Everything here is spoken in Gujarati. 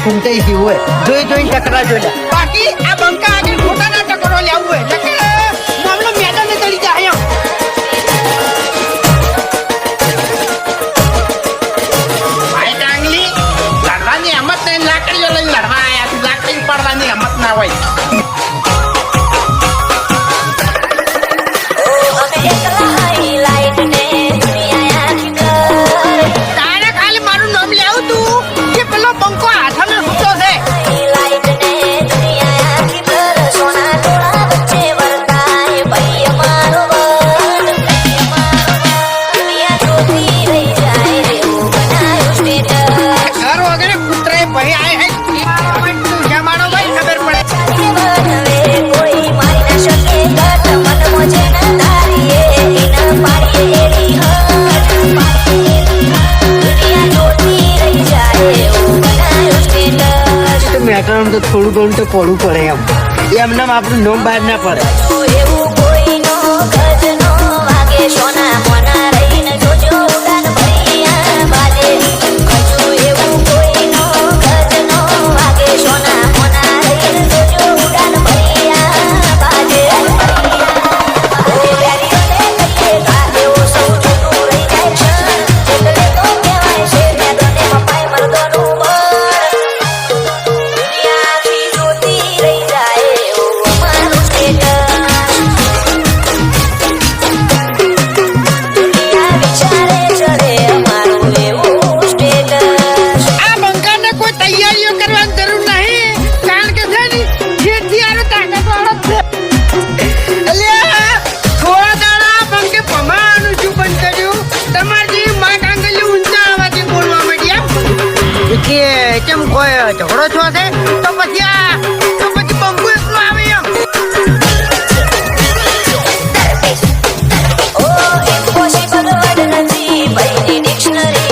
ફૂંટાઈ ગયું હોય જોઈ ટકરા જોડે બાકી આ બંકા આગળ ખોટાના ટકરો લેવું હોય મામલો મેદાને ચડી જાય એમ ભાઈ ડાંગલી લડવાની હિંમત નહીં લાકડીઓ લઈને લડવા આયા તું લાકડી પડવાની હિંમત ના હોય તો થોડું ઘણું તો પડવું પડે એમને આપણું નોમ બહાર ના પડે એવું કોઈ નો ગજનો વાગે સોના મોના રહીને જોજો ઉડાન ભૈયા બાજે કજુ એવું કોઈ નો ગજનો વાગે સોના મોના રહીને જોજો ઉડાન ભૈયા બાજે ઓ વેરીઓને કહીએ ગાદેઓ સૌ જૂનું રહી જાય છે એટલે તો કહેવાય છે મેદોને મપાય મરદોનું કેમ કોઈ ઝઘડો છો છે તો પછી બંકુ એકલો આવે એમ ઓ ઇમ્પોસિબલ વર્ડ નથી ભાઈની ડિક્શનરી